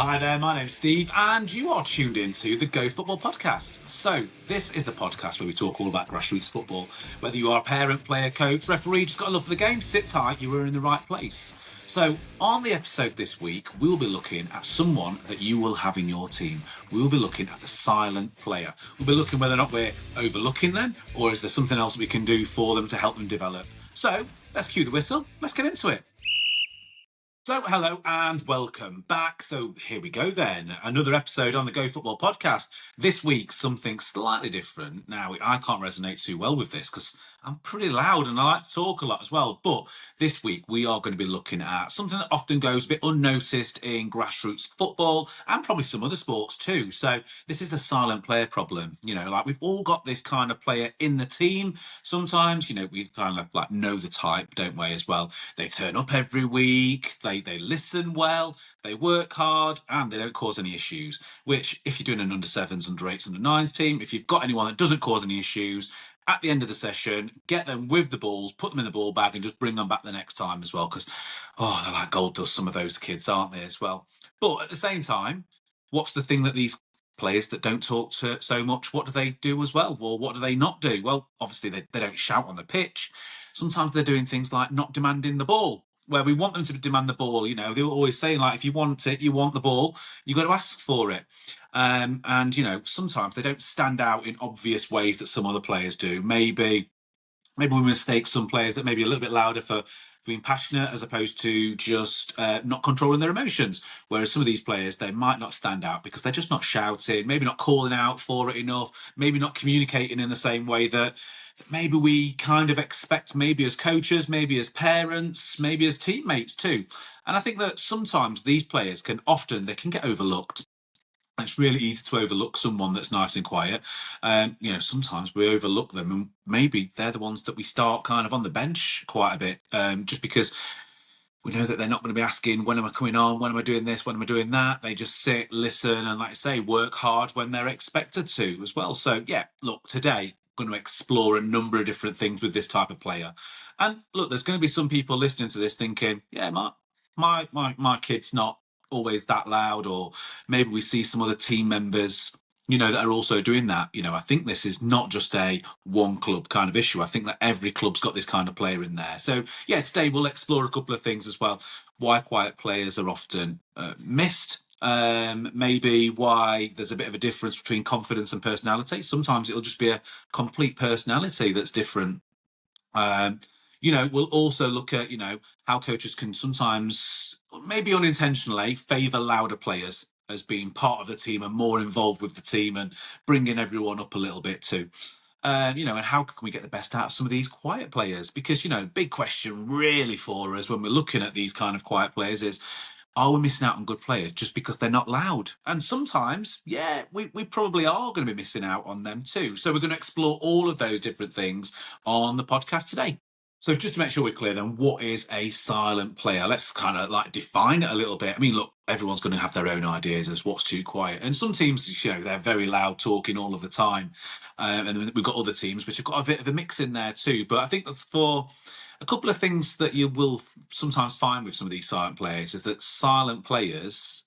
Hi there, my name's Steve, and you are tuned into the Go Football Podcast. So, this is the podcast where we talk all about grassroots football. Whether you are a parent, player, coach, referee, just got a love for the game, sit tight, you are in the right place. So, on the episode this week, we'll be looking at someone that you will have in your team. We will be looking at the silent player. We'll be looking whether or not we're overlooking them, or is there something else we can do for them to help them develop. So, let's cue the whistle, let's get into it. So, hello and welcome back. So, here we go then. Another episode on the Go Football Podcast. This week, something slightly different. Now, I can't resonate too well with this because I'm pretty loud and I like to talk a lot as well. But this week, we are going to be looking at something that often goes a bit unnoticed in grassroots football and probably some other sports too. So, this is the silent player problem. You know, like we've all got this kind of player in the team. Sometimes, you know, we kind of like know the type, don't we, as well? They turn up every week, they listen well, they work hard, and they don't cause any issues. Which, if you're doing an under 7s, under 8s, under 9s team, if you've got anyone that doesn't cause any issues, at the end of the session, get them with the balls, put them in the ball bag, and just bring them back the next time as well. Because, they're like gold dust, some of those kids, aren't they, as well? But at the same time, what's the thing that these players that don't talk to so much, what do they do as well? Or what do they not do? Well, obviously, they don't shout on the pitch. Sometimes they're doing things like not demanding the ball, where we want them to demand the ball. You know, they're always saying, like, if you want it, you want the ball, you've got to ask for it. And, you know, sometimes they don't stand out in obvious ways that some other players do. Maybe we mistake some players that may be a little bit louder for being passionate as opposed to just not controlling their emotions. Whereas some of these players, they might not stand out because they're just not shouting, maybe not calling out for it enough, maybe not communicating in the same way that maybe we kind of expect, maybe as coaches, maybe as parents, maybe as teammates too. And I think that sometimes these players they can get overlooked. It's really easy to overlook someone that's nice and quiet. You know, sometimes we overlook them, and maybe they're the ones that we start kind of on the bench quite a bit, just because we know that they're not going to be asking, when am I coming on? When am I doing this? When am I doing that? They just sit, listen, and like I say, work hard when they're expected to as well. So yeah, look, today I'm going to explore a number of different things with this type of player. And look, there's going to be some people listening to this thinking, yeah, my kid's not always that loud, or maybe we see some other team members, you know, that are also doing that. You know, I think this is not just a one club kind of issue. I think that every club's got this kind of player in there. So yeah, today we'll explore a couple of things as well. Why quiet players are often missed. Maybe why there's a bit of a difference between confidence and personality. Sometimes it'll just be a complete personality that's different. You know, we'll also look at, you know, how coaches can sometimes, maybe unintentionally, favour louder players as being part of the team and more involved with the team and bringing everyone up a little bit too. You know, and how can we get the best out of some of these quiet players? Because, you know, big question really for us when we're looking at these kind of quiet players is, are we missing out on good players just because they're not loud? And sometimes, yeah, we probably are going to be missing out on them too. So we're going to explore all of those different things on the podcast today. So just to make sure we're clear then, what is a silent player? Let's kind of like define it a little bit. I mean, look, everyone's going to have their own ideas as what's too quiet. And some teams, you know, they're very loud talking all of the time. And then we've got other teams which have got a bit of a mix in there too. But I think that for a couple of things that you will sometimes find with some of these silent players is that silent players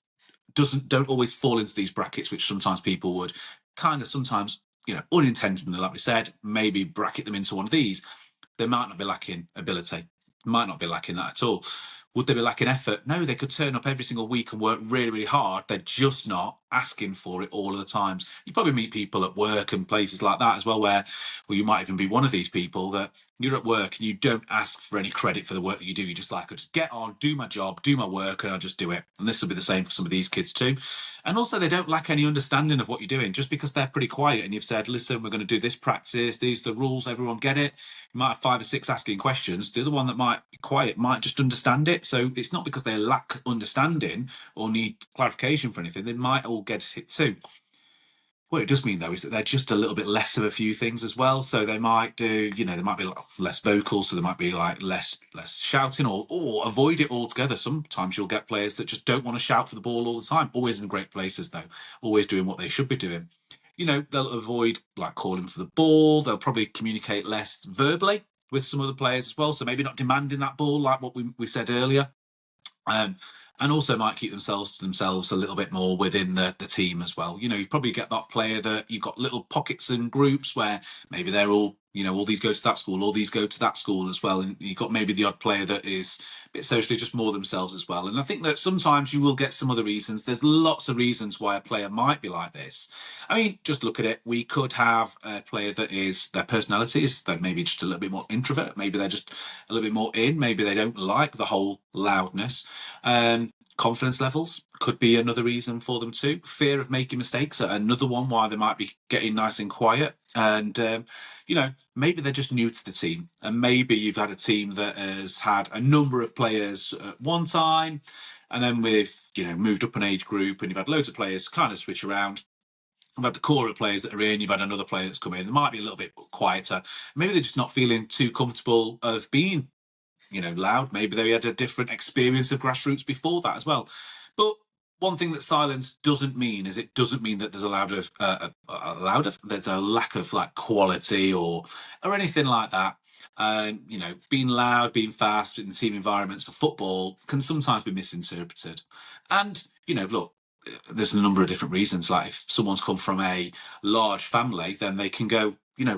don't always fall into these brackets, which sometimes people would kind of sometimes, you know, unintentionally, like we said, maybe bracket them into one of these. They might not be lacking ability, might not be lacking that at all. Would they be lacking effort? No, they could turn up every single week and work really, really hard. They're just not asking for it all of the times. You probably meet people at work and places like that as well, where you might even be one of these people that you're at work and you don't ask for any credit for the work that you do. You just like, I just get on, do my job, do my work, and I'll just do it. And this will be the same for some of these kids too. And also, they don't lack any understanding of what you're doing. Just because they're pretty quiet and you've said, listen, we're going to do this practice, these are the rules, everyone get it. You might have 5 or 6 asking questions. The other one that might be quiet might just understand it. So it's not because they lack understanding or need clarification for anything. They might all get it too. What it does mean, though, is that they're just a little bit less of a few things as well. So they might do, you know, they might be less vocal, so they might be like less shouting or avoid it altogether. Sometimes you'll get players that just don't want to shout for the ball all the time. Always in great places, though. Always doing what they should be doing. You know, they'll avoid like calling for the ball. They'll probably communicate less verbally with some other players as well. So maybe not demanding that ball like what we said earlier. and also might keep themselves to themselves a little bit more within the team as well. You probably get that player that you've got little pockets and groups where maybe they're all, all these go to that school, all these go to that school as well. And you've got maybe the odd player that is a bit socially just more themselves as well. And I think that sometimes you will get some other reasons. There's lots of reasons why a player might be like this. I mean, just look at it. We could have a player that is, their personality is they're maybe just a little bit more introvert. Maybe they're just a little bit more in. Maybe they don't like the whole loudness. Confidence levels could be another reason for them too. Fear of making mistakes are another one why they might be getting nice and quiet. And maybe they're just new to the team, and maybe you've had a team that has had a number of players at one time, and then with moved up an age group, and you've had loads of players kind of switch around. You've had the core of players that are in, you've had another player that's come in. They might be a little bit quieter. Maybe they're just not feeling too comfortable of being loud. Maybe they had a different experience of grassroots before that as well. But one thing that silence doesn't mean is it doesn't mean that there's there's a lack of like quality or anything like that. Being loud, being fast in team environments for football can sometimes be misinterpreted. And look, there's a number of different reasons. Like if someone's come from a large family, then they can go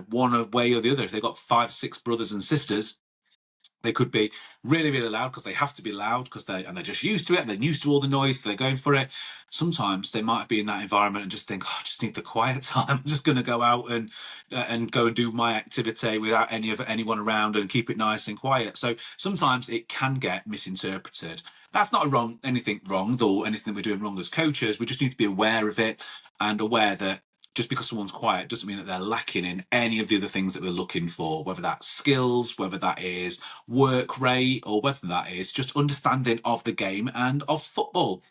one way or the other. If they've got 5, 6 brothers and sisters, they could be really, really loud because they have to be loud because they're just used to it and they're used to all the noise, so they're going for it. Sometimes they might be in that environment and just think, I just need the quiet time. I'm just going to go out and go and do my activity without anyone around and keep it nice and quiet. So sometimes it can get misinterpreted. That's not anything wrong or anything we're doing wrong as coaches. We just need to be aware of it and aware that just because someone's quiet doesn't mean that they're lacking in any of the other things that we're looking for, whether that's skills, whether that is work rate, or whether that is just understanding of the game and of football.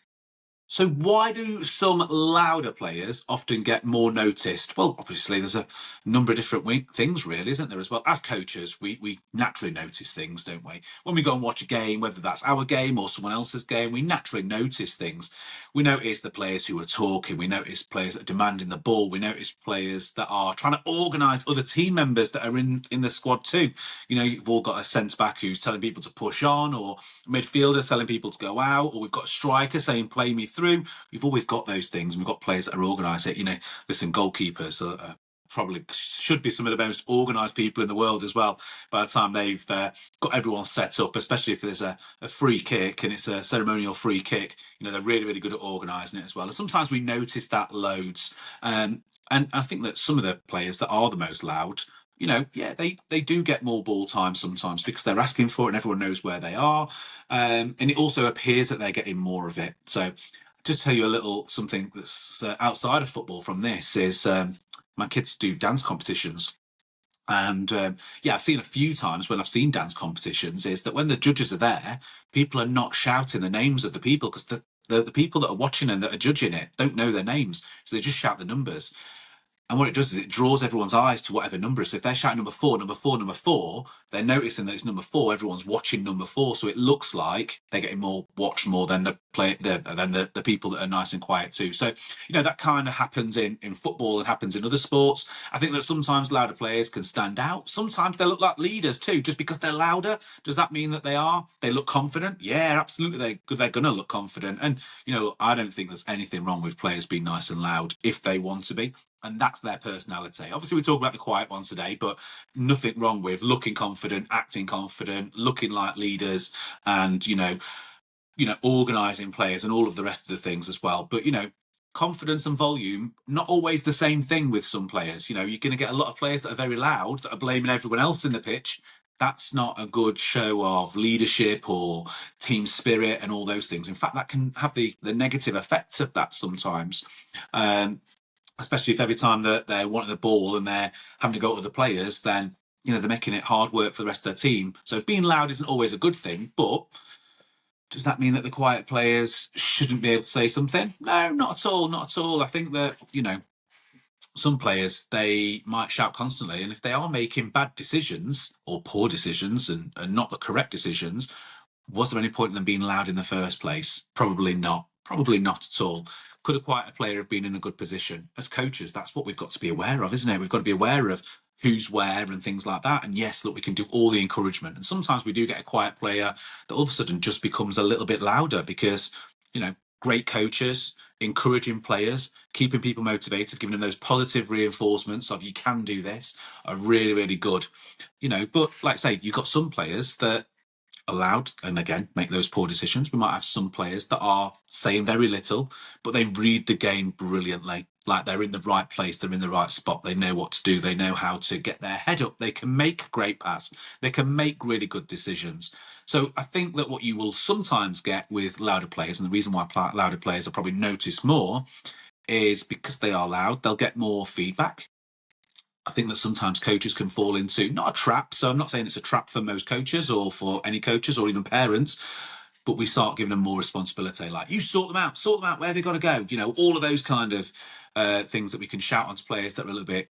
So why do some louder players often get more noticed? Well, obviously there's a number of different things really, isn't there, as well? As coaches, we naturally notice things, don't we? When we go and watch a game, whether that's our game or someone else's game, we naturally notice things. We notice the players who are talking. We notice players that are demanding the ball. We notice players that are trying to organise other team members that are in the squad too. You've all got a centre-back who's telling people to push on, or a midfielder telling people to go out, or we've got a striker saying, play me through. We've always got those things, and we've got players that are organised. Listen, goalkeepers are probably should be some of the most organised people in the world as well. By the time they've got everyone set up, especially if there's a free kick and it's a ceremonial free kick, they're really, really good at organising it as well. And sometimes we notice that loads. And I think that some of the players that are the most loud, they do get more ball time sometimes because they're asking for it and everyone knows where they are. And it also appears that they're getting more of it. So just tell you a little something that's outside of football from this is my kids do dance competitions. And I've seen a few times when I've seen dance competitions is that when the judges are there, people are not shouting the names of the people because the people that are watching and that are judging it don't know their names. So they just shout the numbers. And what it does is it draws everyone's eyes to whatever number. So if they're shouting number 4, number 4, number 4, they're noticing that it's number 4. Everyone's watching number 4, so it looks like they're getting more watched more than the people that are nice and quiet too. So that kind of happens in football and happens in other sports. I think that sometimes louder players can stand out. Sometimes they look like leaders too, just because they're louder. Does that mean that they look confident? Yeah, absolutely. They're going to look confident. And I don't think there's anything wrong with players being nice and loud if they want to be. And that's their personality. Obviously, we talk about the quiet ones today, but nothing wrong with looking confident, acting confident, looking like leaders, and organising players and all of the rest of the things as well. But confidence and volume, not always the same thing with some players. You're going to get a lot of players that are very loud, that are blaming everyone else in the pitch. That's not a good show of leadership or team spirit and all those things. In fact, that can have the negative effects of that sometimes. Especially if every time that they're wanting the ball and they're having to go to other players, then they're making it hard work for the rest of their team. So being loud isn't always a good thing, but does that mean that the quiet players shouldn't be able to say something? No, not at all, not at all. I think that, some players, they might shout constantly, and if they are making bad decisions or poor decisions and not the correct decisions, was there any point in them being loud in the first place? Probably not. Probably not at all. Could a quieter player have been in a good position? As coaches, that's what we've got to be aware of, isn't it? We've got to be aware of who's where and things like that. And yes, look, we can do all the encouragement. And sometimes we do get a quiet player that all of a sudden just becomes a little bit louder because, great coaches encouraging players, keeping people motivated, giving them those positive reinforcements of you can do this are really, really good. But like I say, you've got some players that allowed and again make those poor decisions. We might have some players that are saying very little, but they read the game brilliantly. Like they're in the right place, they're in the right spot, they know what to do, they know how to get their head up, they can make great pass, they can make really good decisions. So I think that what you will sometimes get with louder players, and the reason why louder players are probably noticed more, is because they are loud, they'll get more feedback. I think that sometimes coaches can fall into not a trap. So I'm not saying it's a trap for most coaches or for any coaches or even parents, but we start giving them more responsibility. Like, you sort them out where they got to go. All of those kind of things that we can shout onto players that are a little bit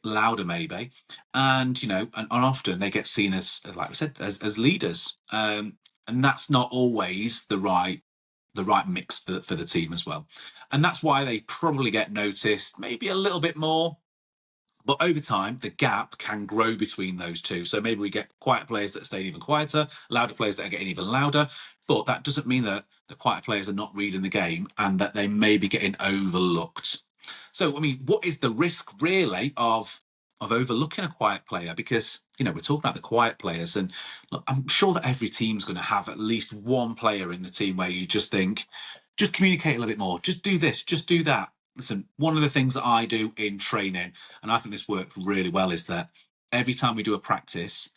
louder maybe. And, and often they get seen as like we said, as leaders. And that's not always the right mix for the team as well. And that's why they probably get noticed maybe a little bit more. But over time, the gap can grow between those two. So maybe we get quiet players that stay even quieter, louder players that are getting even louder. But that doesn't mean that the quiet players are not reading the game and that they may be getting overlooked. So, I mean, what is the risk really of overlooking a quiet player? Because, we're talking about the quiet players. And look, I'm sure that every team's going to have at least one player in the team where you just think, just communicate a little bit more, just do this, just do that. Listen, one of the things that I do in training, and I think this works really well, is that every time we do a practice,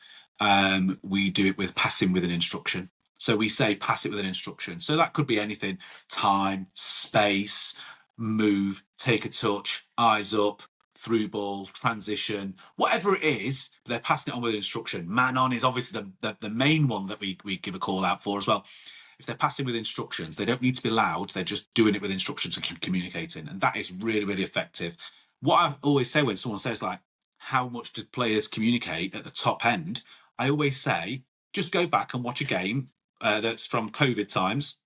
we do it with passing with an instruction. So we say pass it with an instruction. So that could be anything: time, space, move, take a touch, eyes up, through ball, transition, whatever it is, they're passing it on with an instruction. Man on is obviously the main one that we give a call out for as well. If they're passing with instructions, they don't need to be loud. They're just doing it with instructions and communicating. And that is really, really effective. What I always say when someone says, like, how much do players communicate at the top end? I always say, just go back and watch a game that's from COVID times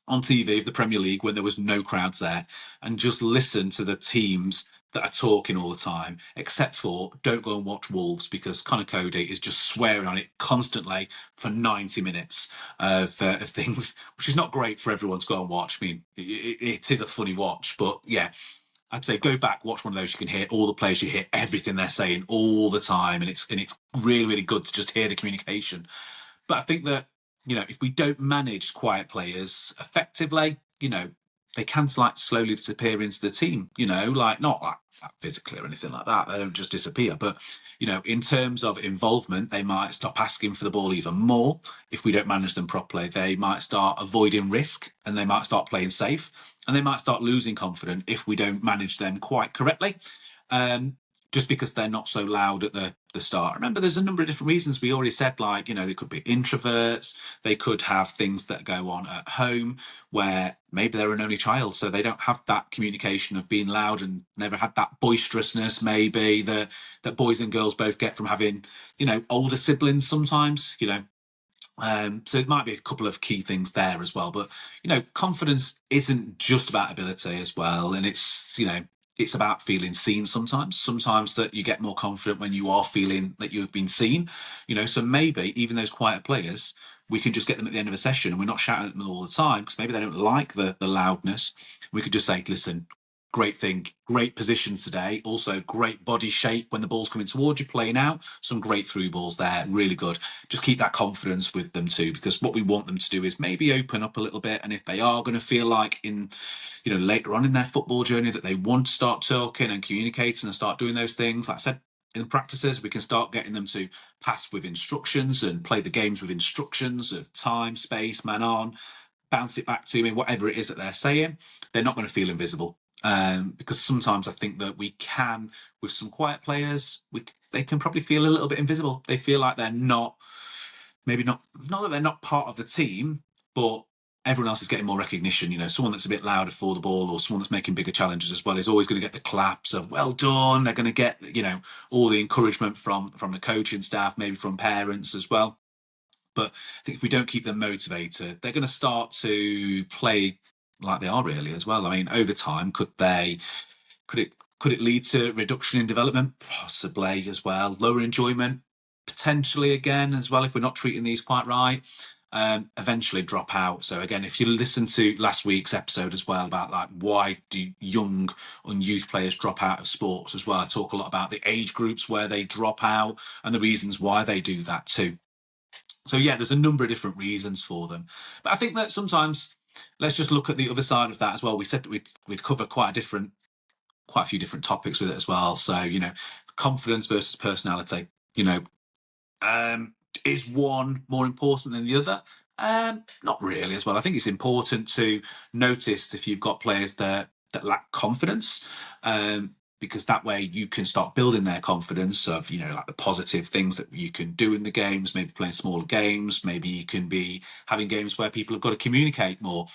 on TV of the Premier League when there was no crowds there, and just listen to the teams that are talking all the time, except for don't go and watch Wolves because Connor Cody is just swearing on it constantly for 90 minutes of things, which is not great for everyone to go and watch. I mean, it is a funny watch, but yeah, I'd say go back, watch one of those. You can hear all the players, you hear everything they're saying all the time, and it's really, really good to just hear the communication. But I think that, if we don't manage quiet players effectively, they can like slowly disappear into the team, like not like physically or anything like that. They don't just disappear. But, in terms of involvement, they might stop asking for the ball even more if we don't manage them properly. They might start avoiding risk and they might start playing safe, and they might start losing confidence if we don't manage them quite correctly. Just because they're not so loud at the start. Remember, there's a number of different reasons. We already said, like, they could be introverts. They could have things that go on at home where maybe they're an only child, so they don't have that communication of being loud and never had that boisterousness maybe that boys and girls both get from having, older siblings sometimes, so it might be a couple of key things there as well. But, confidence isn't just about ability as well. And it's, it's about feeling seen sometimes that you get more confident when you are feeling that you've been seen, so maybe even those quiet players, we can just get them at the end of a session and we're not shouting at them all the time because maybe they don't like the loudness. We could just say, listen, great thing, great positions today. Also, great body shape when the ball's coming towards you, playing out. Some great through balls there, really good. Just keep that confidence with them too, because what we want them to do is maybe open up a little bit. And if they are going to feel like in, later on in their football journey that they want to start talking and communicating and start doing those things, like I said, in practices, we can start getting them to pass with instructions and play the games with instructions of time, space, man on, bounce it back to me, whatever it is that they're saying. They're not going to feel invisible. Because sometimes I think that we can, with some quiet players, they can probably feel a little bit invisible. They feel like they're not that they're not part of the team, but everyone else is getting more recognition. Someone that's a bit louder for the ball or someone that's making bigger challenges as well is always going to get the claps of well done. They're going to get, all the encouragement from the coaching staff, maybe from parents as well. But I think if we don't keep them motivated, they're going to start to play like they are really as well. I mean, over time, could it Could it lead to reduction in development? Possibly as well. Lower enjoyment? Potentially again as well, if we're not treating these quite right. Eventually drop out. So again, if you listen to last week's episode as well about like why do young and youth players drop out of sports as well, I talk a lot about the age groups where they drop out and the reasons why they do that too. So yeah, there's a number of different reasons for them. But I think that sometimes let's just look at the other side of that as well. We said that we'd cover quite a few different topics with it as well. So, confidence versus personality, is one more important than the other? Not really as well. I think it's important to notice if you've got players that lack confidence, because that way you can start building their confidence of, like the positive things that you can do in the games, maybe playing smaller games, maybe you can be having games where people have got to communicate more.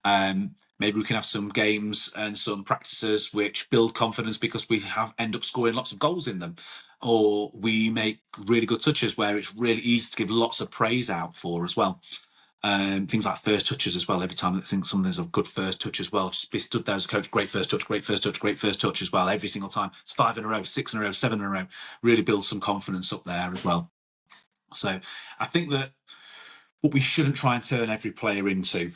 Maybe we can have some games and some practices which build confidence because we end up scoring lots of goals in them, or we make really good touches where it's really easy to give lots of praise out for as well. Things like first touches as well. Every time I think something's a good first touch as well, just be stood there as a coach, great first touch, great first touch, great first touch as well. Every single time, it's 5 in a row, 6 in a row, 7 in a row. Really builds some confidence up there as well. So I think that what we shouldn't try and turn every player into,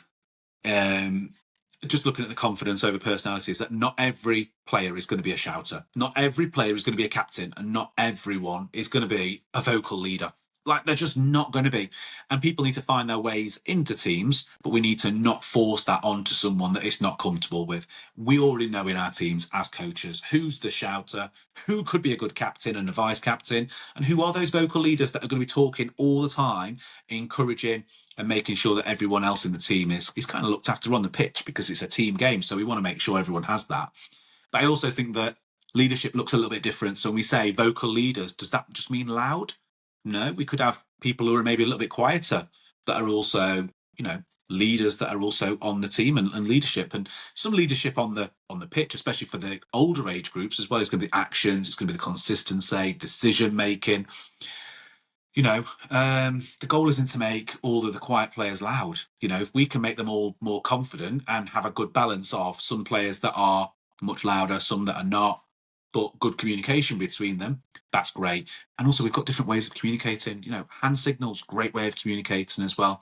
just looking at the confidence over personality, is that not every player is going to be a shouter. Not every player is going to be a captain, and not everyone is going to be a vocal leader. Like, they're just not going to be. And people need to find their ways into teams, but we need to not force that onto someone that it's not comfortable with. We already know in our teams as coaches who's the shouter, who could be a good captain and a vice captain, and who are those vocal leaders that are going to be talking all the time, encouraging and making sure that everyone else in the team is kind of looked after on the pitch, because it's a team game. So we want to make sure everyone has that. But I also think that leadership looks a little bit different. So when we say vocal leaders, does that just mean loud? No, we could have people who are maybe a little bit quieter that are also, leaders that are also on the team, and leadership, and some leadership on the pitch, especially for the older age groups as well. It's going to be actions, it's going to be the consistency, decision making. The goal isn't to make all of the quiet players loud. If we can make them all more confident and have a good balance of some players that are much louder, some that are not, but good communication between them, that's great. And also, we've got different ways of communicating. Hand signals, great way of communicating as well.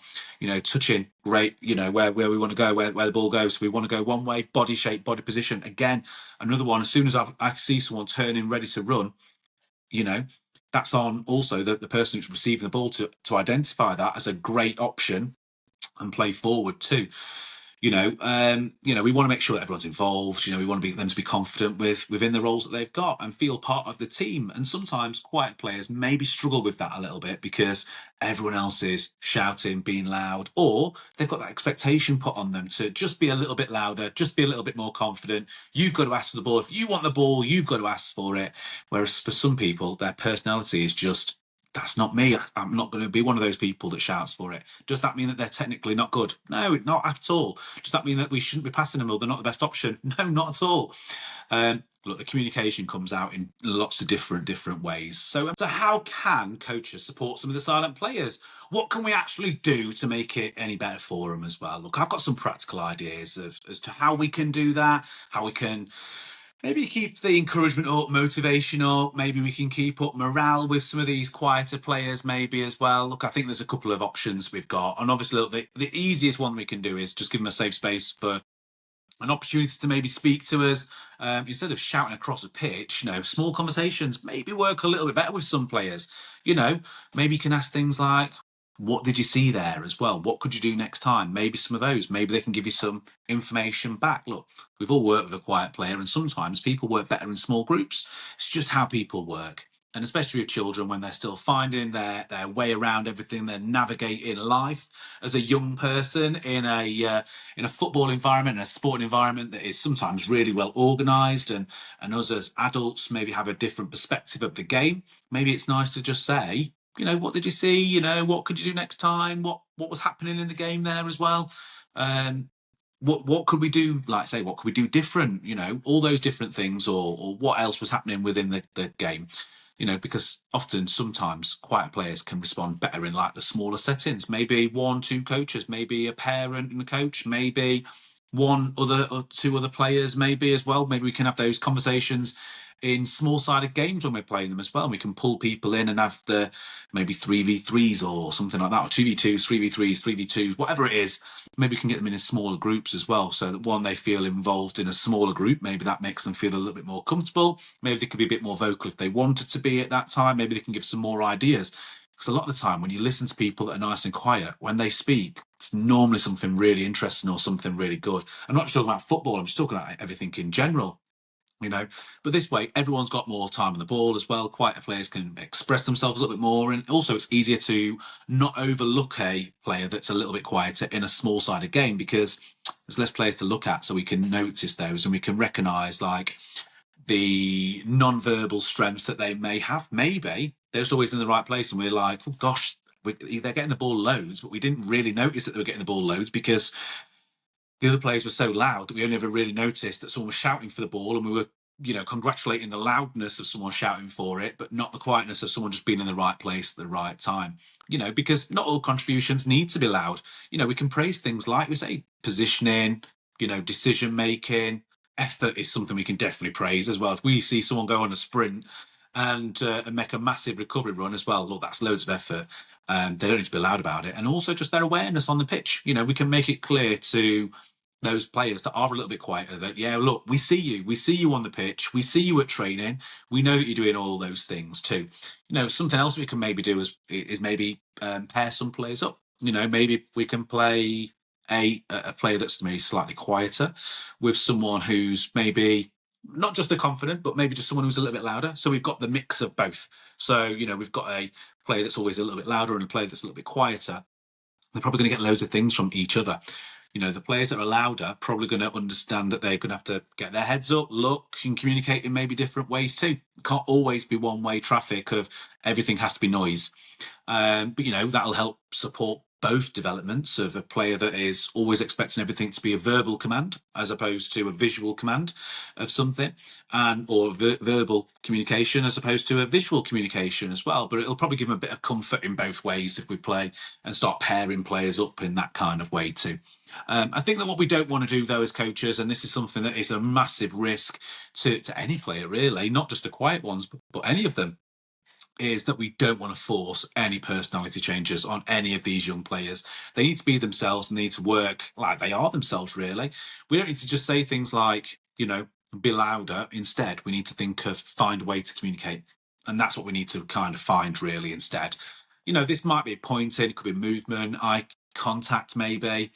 Touching, great. Where we want to go, where the ball goes. We want to go one way. Body shape, body position. Again, another one. As soon as I see someone turning, ready to run, that's on also the person who's receiving the ball to identify that as a great option and play forward too. We want to make sure that everyone's involved. We want them to be confident within the roles that they've got and feel part of the team. And sometimes quiet players maybe struggle with that a little bit because everyone else is shouting, being loud, or they've got that expectation put on them to just be a little bit louder, just be a little bit more confident. You've got to ask for the ball. If you want the ball, you've got to ask for it. Whereas for some people, their personality is just, that's not me. I'm not going to be one of those people that shouts for it. Does that mean that they're technically not good? No, not at all. Does that mean that we shouldn't be passing them or they're not the best option? No, not at all. Look, the communication comes out in lots of different ways. So how can coaches support some of the silent players? What can we actually do to make it any better for them as well? Look, I've got some practical ideas as to how we can do that, how we can maybe keep the encouragement up, motivation up. Maybe we can keep up morale with some of these quieter players maybe as well. Look, I think there's a couple of options we've got. And obviously, look, the easiest one we can do is just give them a safe space for an opportunity to maybe speak to us. Instead of shouting across a pitch, small conversations maybe work a little bit better with some players. Maybe you can ask things like, what did you see there as well? What could you do next time? Maybe some of those. Maybe they can give you some information back. Look, we've all worked with a quiet player, and sometimes people work better in small groups. It's just how people work. And especially with children, when they're still finding their way around everything, they're navigating life as a young person in a football environment, in a sporting environment that is sometimes really well organised, and us as adults maybe have a different perspective of the game. Maybe it's nice to just say, what did you see? What could you do next time? What was happening in the game there as well? What could we do? Like, say, what could we do different? All those different things, or what else was happening within the game? Because sometimes quiet players can respond better in like the smaller settings. Maybe 1, 2 coaches, maybe a parent and a coach, maybe one other or two other players maybe as well. Maybe we can have those conversations in small-sided games when we're playing them as well. We can pull people in and have the maybe 3v3s or something like that, or 2v2s, 3v3s, 3v2s, whatever it is. Maybe we can get them in smaller groups as well, so that one, they feel involved in a smaller group. Maybe that makes them feel a little bit more comfortable. Maybe they could be a bit more vocal if they wanted to be at that time. Maybe they can give some more ideas. Because a lot of the time when you listen to people that are nice and quiet, when they speak, it's normally something really interesting or something really good. I'm not just talking about football, I'm just talking about everything in general. But this way, everyone's got more time on the ball as well. Quieter players can express themselves a little bit more, and also it's easier to not overlook a player that's a little bit quieter in a small-sided game, because there's less players to look at, so we can notice those and we can recognise like the non-verbal strengths that they may have. Maybe they're just always in the right place, and we're like, oh gosh, they're getting the ball loads, but we didn't really notice that they were getting the ball loads because the other players were so loud that we only ever really noticed that someone was shouting for the ball, and we were, congratulating the loudness of someone shouting for it, but not the quietness of someone just being in the right place at the right time. Because not all contributions need to be loud. We can praise things like we say positioning, decision making, effort is something we can definitely praise as well. If we see someone go on a sprint and make a massive recovery run as well, look, that's loads of effort. They don't need to be loud about it. And also just their awareness on the pitch. We can make it clear to those players that are a little bit quieter that, yeah, look, we see you on the pitch, we see you at training, we know that you're doing all those things too. Something else we can maybe do is maybe pair some players up. Maybe we can play a player that's maybe slightly quieter with someone who's maybe not just the confident, but maybe just someone who's a little bit louder. So we've got the mix of both. So, we've got a player that's always a little bit louder and a player that's a little bit quieter. They're probably going to get loads of things from each other. The players that are louder are probably going to understand that they're going to have to get their heads up, look, and communicate in maybe different ways too. It can't always be one-way traffic of everything has to be noise. But that'll help support both developments of a player that is always expecting everything to be a verbal command as opposed to a visual command of something, or verbal communication as opposed to a visual communication as well. But it'll probably give them a bit of comfort in both ways if we play and start pairing players up in that kind of way too. I think that what we don't want to do though as coaches, and this is something that is a massive risk to any player really, not just the quiet ones, but any of them, is that we don't want to force any personality changes on any of these young players. They need to be themselves and they need to work like they are themselves, really. We don't need to just say things like, be louder. Instead, we need to think of find a way to communicate. And that's what we need to kind of find, really, instead. This might be pointing, it could be movement, eye contact, maybe,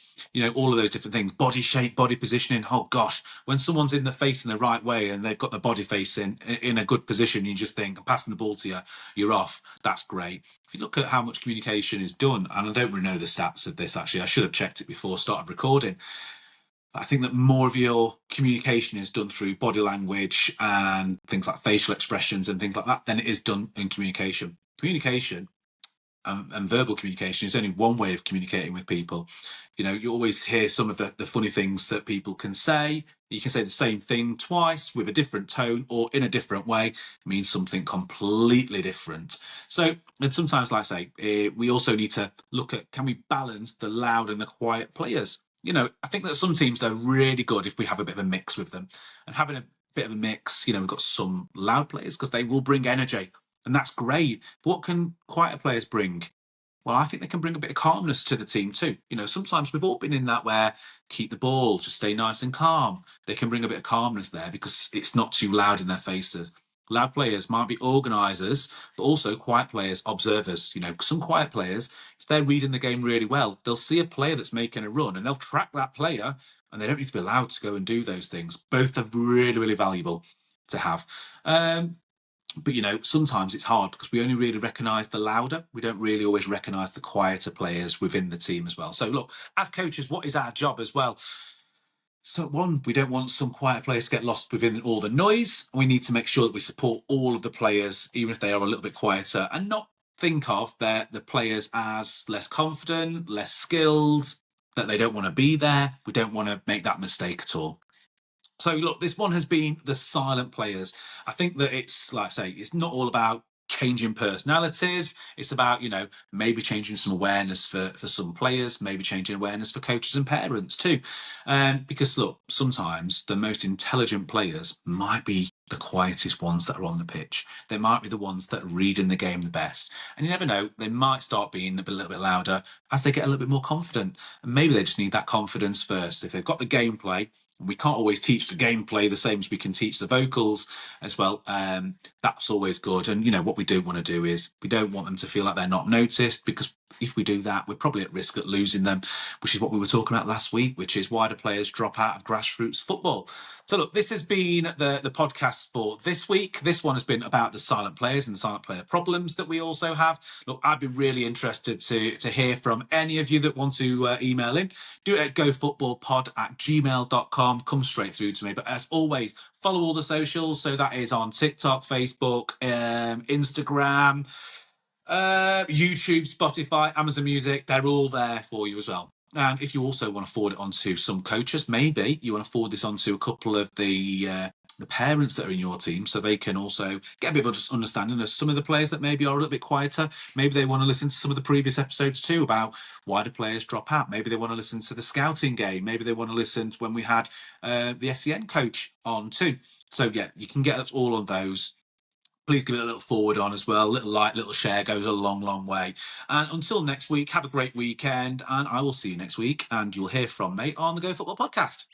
all of those different things, body shape, body positioning. Oh gosh, when someone's in the face in the right way and they've got the body face in a good position, you just think, I'm passing the ball to you, you're off. That's great. If you look at how much communication is done, and I don't really know the stats of this, actually, I should have checked it before I started recording. I think that more of your communication is done through body language and things like facial expressions and things like that than it is done in communication. Communication and verbal communication is only one way of communicating with people. You always hear some of the funny things that people can say. You can say the same thing twice with a different tone or in a different way. It means something completely different. So, and sometimes, like I say, we also need to look at, can we balance the loud and the quiet players? I think that some teams, they're really good if we have a bit of a mix with them. And having a bit of a mix, we've got some loud players because they will bring energy. And that's great. But what can quieter players bring? Well, I think they can bring a bit of calmness to the team too. Sometimes we've all been in that where keep the ball, just stay nice and calm. They can bring a bit of calmness there because it's not too loud in their faces. Loud players might be organisers, but also quiet players, observers. Some quiet players, if they're reading the game really well, they'll see a player that's making a run and they'll track that player, and they don't need to be allowed to go and do those things. Both are really, really valuable to have. But sometimes it's hard because we only really recognise the louder. We don't really always recognise the quieter players within the team as well. So look, as coaches, what is our job as well? So one, we don't want some quiet players to get lost within all the noise. We need to make sure that we support all of the players, even if they are a little bit quieter, and not think of the players as less confident, less skilled, that they don't want to be there. We don't want to make that mistake at all. So look, this one has been the silent players. I think that it's, like I say, it's not all about changing personalities. It's about, maybe changing some awareness for some players, maybe changing awareness for coaches and parents too. Because look, sometimes the most intelligent players might be the quietest ones that are on the pitch. They might be the ones that are reading the game the best. And you never know, they might start being a little bit louder as they get a little bit more confident. And maybe they just need that confidence first. If they've got the gameplay, and we can't always teach the gameplay the same as we can teach the vocals as well. That's always good. And, what we do want to do is we don't want them to feel like they're not noticed, because if we do that, we're probably at risk at losing them, which is what we were talking about last week, which is why do players drop out of grassroots football. So look, this has been the podcast for this week. This one has been about the silent players and the silent player problems that we also have. Look, I'd be really interested to hear from any of you that want to email in. Do it at gofootballpod@gmail.com. Come straight through to me. But as always, follow all the socials. So that is on TikTok, Facebook, Instagram, YouTube, Spotify, Amazon Music. They're all there for you as well. And if you also want to forward it on to some coaches, maybe you want to forward this on to a couple of the parents that are in your team, so they can also get a bit of understanding of some of the players that maybe are a little bit quieter. Maybe they want to listen to some of the previous episodes too about why do players drop out. Maybe they want to listen to the scouting game. Maybe they want to listen to when we had the SEN coach on too. So yeah, you can get us all on those. Please give it a little forward on as well. A little like, little share goes a long, long way. And until next week, have a great weekend. And I will see you next week. And you'll hear from me on the Go Football Podcast.